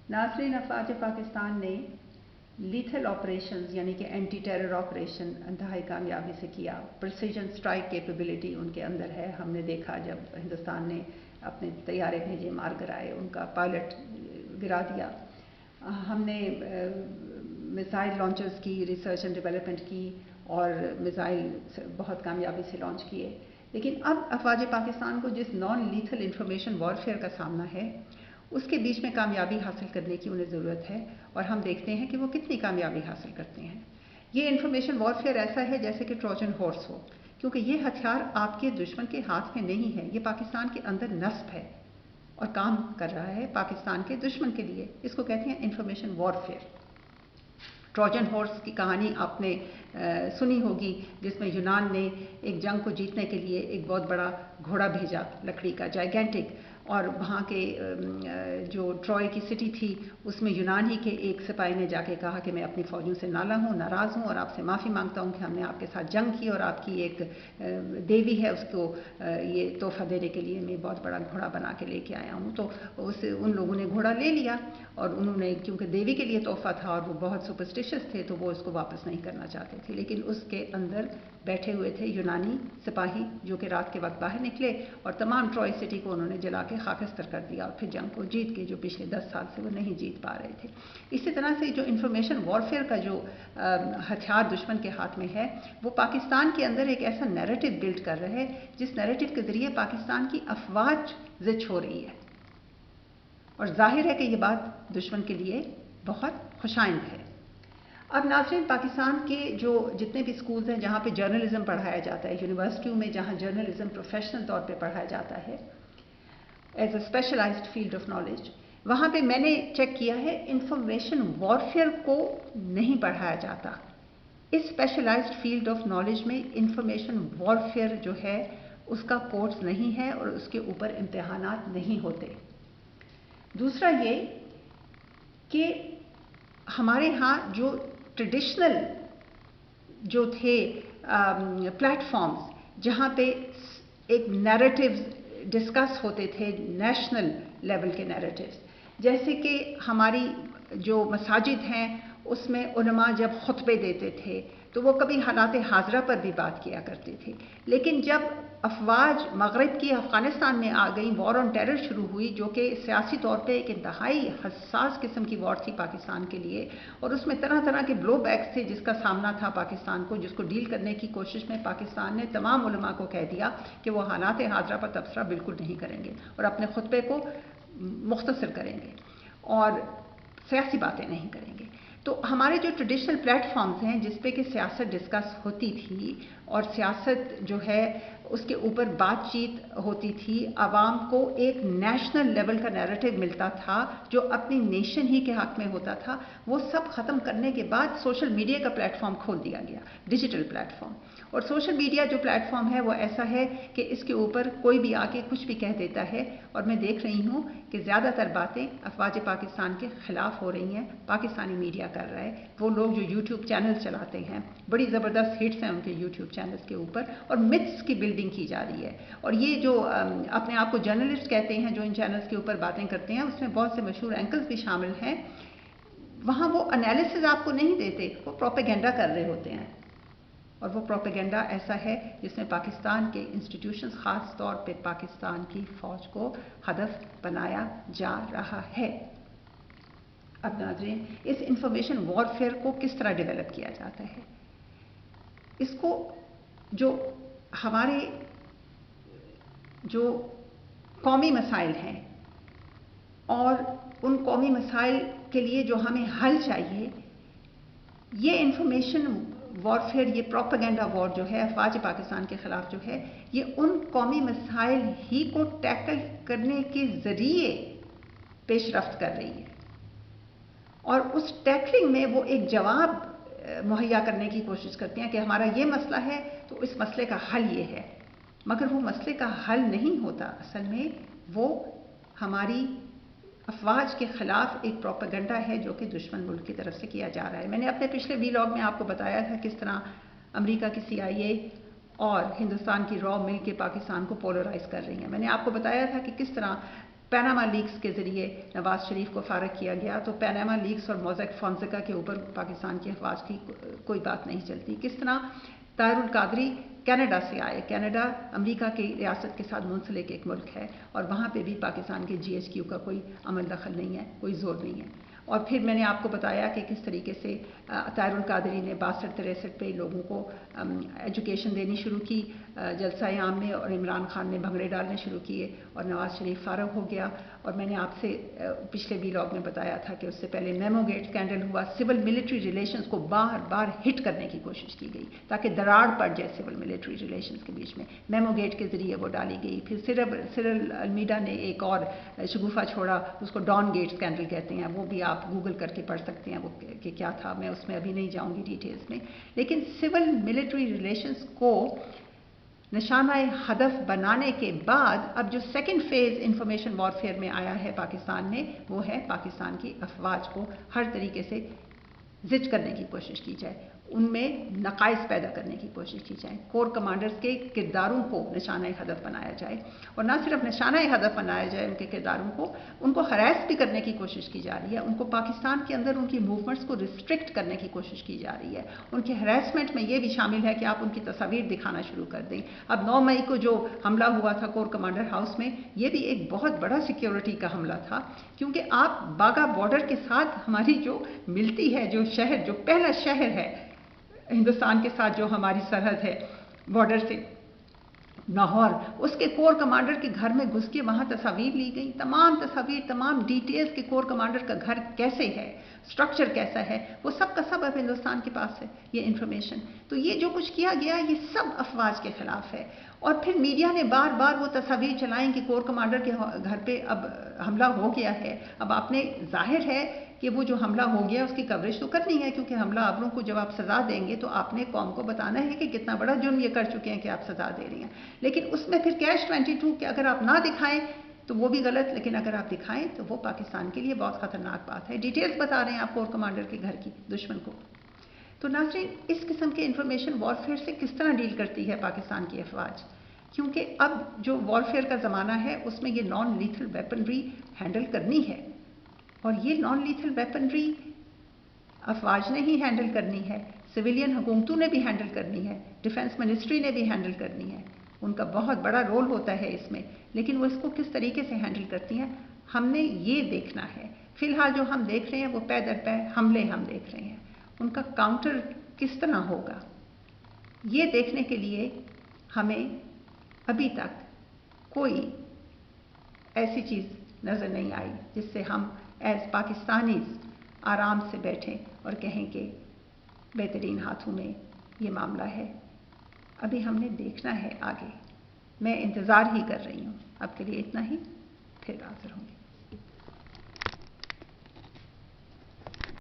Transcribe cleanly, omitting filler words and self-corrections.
नाज़रीन, अफ़वाज पाकिस्तान ने lethal operations यानी कि एंटी टेरर ऑपरेशन इंतहाई कामयाबी से किया। प्रिसीजन स्ट्राइक कैपेबिलिटी उनके अंदर है। हमने देखा जब हिंदुस्तान ने अपने तैयारे भेजे, मार गिराए, उनका पायलट गिरा दिया। हमने मिसाइल लॉन्चर्स की रिसर्च एंड डेवलपमेंट की और मिसाइल बहुत कामयाबी से लॉन्च किए। लेकिन अब अफ़वाज पाकिस्तान को जिस नॉन लीथल इंफॉर्मेशन वॉरफेयर का सामना है, उसके बीच में कामयाबी हासिल करने की उन्हें ज़रूरत है, और हम देखते हैं कि वो कितनी कामयाबी हासिल करते हैं। ये इंफॉर्मेशन वॉरफेयर ऐसा है जैसे कि ट्रोजन हॉर्स हो, क्योंकि ये हथियार आपके दुश्मन के हाथ में नहीं है, ये पाकिस्तान के अंदर नस्ब है और काम कर रहा है पाकिस्तान के दुश्मन के लिए। इसको कहते हैं इंफॉर्मेशन वॉरफेयर। ट्रोजन हॉर्स की कहानी आपने सुनी होगी, जिसमें यूनान ने एक जंग को जीतने के लिए एक बहुत बड़ा घोड़ा भेजा, लकड़ी का, जाइगेंटिक, और वहाँ के जो ट्रॉय की सिटी थी उसमें यूनान ही के एक सिपाही ने जाके कहा कि मैं अपनी फ़ौजियों से नाराज़ हूँ और आपसे माफ़ी मांगता हूँ कि हमने आपके साथ जंग की और आपकी एक देवी है उसको ये तोहफ़ा देने के लिए मैं बहुत बड़ा घोड़ा बना के लेके आया हूँ। तो उन लोगों ने घोड़ा ले लिया और उन्होंने, क्योंकि देवी के लिए तोहफ़ा था और वो बहुत सुपरस्टिशियस थे, तो वो उसको वापस नहीं करना चाहते थे। लेकिन उसके अंदर बैठे हुए थे यूनानी सिपाही जो कि रात के वक्त बाहर निकले और तमाम ट्रॉय सिटी को उन्होंने जला के खाकस्तर कर दिया और फिर जंग को जीत के, जो पिछले 10 साल से वो नहीं जीत पा रहे थे। इसी तरह से जो इंफॉर्मेशन वॉरफेयर का जो हथियार दुश्मन के हाथ में है, वो पाकिस्तान के अंदर एक ऐसा नैरेटिव बिल्ड कर रहे हैं जिस नैरेटिव के ज़रिए पाकिस्तान की अफवाज ज़िच हो रही है, और जाहिर है कि ये बात दुश्मन के लिए बहुत खुशाइंद है। अब नाज़रीन, पाकिस्तान के जो जितने भी स्कूल्स हैं जहाँ पे जर्नलिज्म पढ़ाया जाता है, यूनिवर्सिटियों में जहाँ जर्नलिज्म प्रोफेशनल तौर पे पढ़ाया जाता है as a specialised field of knowledge, वहाँ पे मैंने चेक किया है इंफॉर्मेशन वॉरफेयर को नहीं पढ़ाया जाता। इस स्पेशलाइज्ड फील्ड ऑफ नॉलेज में इंफॉर्मेशन वॉरफेयर जो है उसका कोर्स नहीं है और उसके ऊपर इम्तिहानात नहीं होते। दूसरा ये कि हमारे यहाँ जो ट्रेडिशनल जो थे प्लेटफॉर्म्स जहाँ पे एक नैरेटिव्स डिस्कस होते थे, नेशनल लेवल के नैरेटिव्स, जैसे कि हमारी जो मसाजिद हैं उसमें उलमा जब खुतबे देते थे तो वो कभी हालात हाजरा पर भी बात किया करते थे। लेकिन जब अफवाज मगरिब की अफ़गानिस्तान में आ गई, वॉर ऑन टेरर शुरू हुई, जो कि सियासी तौर पे एक इंतहाई हसास किस्म की वॉर थी पाकिस्तान के लिए, और उसमें तरह तरह के ब्लो बैक्स थे जिसका सामना था पाकिस्तान को, जिसको डील करने की कोशिश में पाकिस्तान ने तमाम उलमा को कह दिया कि वो हालात हाजरा पर तबसरा बिल्कुल नहीं करेंगे और अपने खुतबे को मुख्तसर करेंगे और सियासी बातें नहीं करेंगे। तो हमारे जो ट्रेडिशनल प्लेटफॉर्म्स हैं जिस पे कि सियासत डिस्कस होती थी और सियासत जो है उसके ऊपर बातचीत होती थी, आवाम को एक नेशनल लेवल का नैरेटिव मिलता था जो अपनी नेशन ही के हक में होता था, वो सब ख़त्म करने के बाद सोशल मीडिया का प्लेटफॉर्म खोल दिया गया, डिजिटल प्लेटफॉर्म। और सोशल मीडिया जो प्लेटफॉर्म है वो ऐसा है कि इसके ऊपर कोई भी आके कुछ भी कह देता है, और मैं देख रही हूँ कि ज़्यादातर बातें अफवाज पाकिस्तान के ख़िलाफ़ हो रही हैं, पाकिस्तानी मीडिया कर रहा है। वो लोग जो यूट्यूब चैनल चलाते हैं, बड़ी ज़बरदस्त हिट्स हैं उनके यूट्यूब चैनल्स के ऊपर, और मिथ्स की बिल्डिंग की जा रही है। और ये जो अपने आप को जर्नलिस्ट कहते हैं जो इन चैनल्स के ऊपर बातें करते हैं, उसमें बहुत से मशहूर एंकर्स भी शामिल हैं। वहाँ वो एनालिसिस आपको नहीं देते, वो प्रोपेगेंडा कर रहे होते हैं, और वो प्रोपेगेंडा ऐसा है जिसमें पाकिस्तान के इंस्टीट्यूशंस, ख़ास तौर पे पाकिस्तान की फ़ौज को हदफ बनाया जा रहा है। अब नाज़रीन, इस इंफॉर्मेशन वॉरफेयर को किस तरह डेवलप किया जाता है? इसको जो हमारे जो कौमी मसाइल हैं और उन कौमी मसाइल के लिए जो हमें हल चाहिए, ये इंफॉर्मेशन वॉरफेयर, ये प्रोपेगेंडा वॉर जो है अफवाज पाकिस्तान के ख़िलाफ़ जो है, ये उन कौमी मसाइल ही को टैकल करने के ज़रिए पेशरफ्त कर रही है, और उस टैकलिंग में वो एक जवाब मुहैया करने की कोशिश करती हैं कि हमारा ये मसला है तो इस मसले का हल ये है, मगर वो मसले का हल नहीं होता। असल में वो हमारी अफवाज के ख़िलाफ़ एक प्रोपेगेंडा है जो कि दुश्मन मुल्क की तरफ से किया जा रहा है। मैंने अपने पिछले व्लॉग में आपको बताया था किस तरह अमेरिका की CIA और हिंदुस्तान की रॉ मिल के पाकिस्तान को पोलराइज कर रही हैं। मैंने आपको बताया था कि किस तरह پیناما لیکس کے ذریعے نواز شریف کو فارغ کیا گیا، تو پیناما لیکس اور موزیک فونسیکا کے اوپر پاکستان کی افواج کی کوئی بات نہیں چلتی۔ کس طرح طاہر القادری کینیڈا سے آئے، کینیڈا امریکہ کی ریاست کے ساتھ منسلک ایک ملک ہے، اور وہاں پہ بھی پاکستان کے GHQ کا کوئی عمل دخل نہیں ہے، کوئی زور نہیں ہے۔ اور پھر میں نے آپ کو بتایا کہ کس طریقے سے طاہر القادری نے 62-63 پہ لوگوں کو ایجوکیشن دینی شروع کی جلسہ عام میں، اور عمران خان نے بھنگڑے ڈالنے شروع کیے اور نواز شریف فارغ ہو گیا۔ اور میں نے آپ سے پچھلے ویلاگ میں بتایا تھا کہ اس سے پہلے میمو گیٹ اسکینڈل ہوا، سول ملٹری ریلیشنز کو بار بار ہٹ کرنے کی کوشش کی گئی تاکہ دراڑ پڑ جائے سول ملٹری ریلیشنز کے بیچ میں، میمو گیٹ کے ذریعے وہ ڈالی گئی۔ پھر سرل المیڈا نے ایک اور شگوفہ چھوڑا، اس کو ڈان گیٹ اسکینڈل کہتے ہیں، وہ بھی آپ گوگل کر کے پڑھ سکتے ہیں وہ کہ کیا تھا، میں اس میں ابھی نہیں جاؤں گی ڈیٹیلز میں۔ لیکن سول ملٹری ریلیشنز کو نشانہ ہدف بنانے کے بعد اب جو سیکنڈ فیز انفارمیشن وارفیئر میں آیا ہے پاکستان میں، وہ ہے پاکستان کی افواج کو ہر طریقے سے زج کرنے کی کوشش کی جائے، ان میں نقائص پیدا کرنے کی کوشش کی جائے، کور کمانڈرز کے کرداروں کو نشانہ ہدف بنایا جائے، اور نہ صرف نشانہ ہدف بنایا جائے ان کے کرداروں کو، ان کو ہراس بھی کرنے کی کوشش کی جا رہی ہے، ان کو پاکستان کے اندر ان کی موومنٹس کو ریسٹرکٹ کرنے کی کوشش کی جا رہی ہے۔ ان کے ہراسمنٹ میں یہ بھی شامل ہے کہ آپ ان کی تصاویر دکھانا شروع کر دیں۔ اب 9 مئی کو جو حملہ ہوا تھا کور کمانڈر ہاؤس میں، یہ بھی ایک بہت بڑا سیکیورٹی کا حملہ تھا، کیونکہ آپ باگا بارڈر کے ساتھ ہماری جو ملتی ہے، جو شہر، جو پہلا شہر ہے ہندوستان کے ساتھ جو ہماری سرحد ہے بارڈر سے، لاہور، اس کے کور کمانڈر کے گھر میں گھس کے وہاں تصاویر لی گئی، تمام تصاویر، تمام ڈیٹیلز کہ کور کمانڈر کا گھر کیسے ہے، سٹرکچر کیسا ہے، وہ سب کا سب اب ہندوستان کے پاس ہے یہ انفارمیشن۔ تو یہ جو کچھ کیا گیا یہ سب افواج کے خلاف ہے، اور پھر میڈیا نے بار بار وہ تصاویر چلائیں کہ کور کمانڈر کے گھر پہ اب حملہ ہو گیا ہے۔ اب آپ نے ظاہر ہے کہ وہ جو حملہ ہو گیا اس کی کوریج تو کرنی ہے، کیونکہ حملہ آوروں کو جب آپ سزا دیں گے تو آپ نے قوم کو بتانا ہے کہ کتنا بڑا جرم یہ کر چکے ہیں کہ آپ سزا دے رہی ہیں۔ لیکن اس میں پھر کیش 22 کہ اگر آپ نہ دکھائیں تو وہ بھی غلط، لیکن اگر آپ دکھائیں تو وہ پاکستان کے لیے بہت خطرناک بات ہے۔ ڈیٹیلز بتا رہے ہیں آپ کور کمانڈر کے گھر کی دشمن کو۔ تو ناظرین، اس قسم کے انفارمیشن وارفیئر سے کس طرح ڈیل کرتی ہے پاکستان کی افواج؟ کیونکہ اب جو وارفیئر کا زمانہ ہے اس میں یہ نان لیتھل ویپنری ہینڈل کرنی ہے، اور یہ نان لیتھل ویپنری افواج نے ہی ہینڈل کرنی ہے، سویلین حکومتوں نے بھی ہینڈل کرنی ہے، ڈیفنس منسٹری نے بھی ہینڈل کرنی ہے، ان کا بہت بڑا رول ہوتا ہے اس میں، لیکن وہ اس کو کس طریقے سے ہینڈل کرتی ہیں ہم نے یہ دیکھنا ہے۔ فی الحال جو ہم دیکھ رہے ہیں وہ پے در پے حملے ہم دیکھ رہے ہیں، ان کا کاؤنٹر کس طرح ہوگا یہ دیکھنے کے لیے ہمیں ابھی تک کوئی ایسی چیز نظر نہیں آئی جس سے ہم ایز پاکستانیز آرام سے بیٹھیں اور کہیں کہ بہترین ہاتھوں میں یہ معاملہ ہے۔ ابھی ہم نے دیکھنا ہے آگے، میں انتظار ہی کر رہی ہوں۔ اب کے لیے اتنا ہی، پھر حاضر ہوں گی۔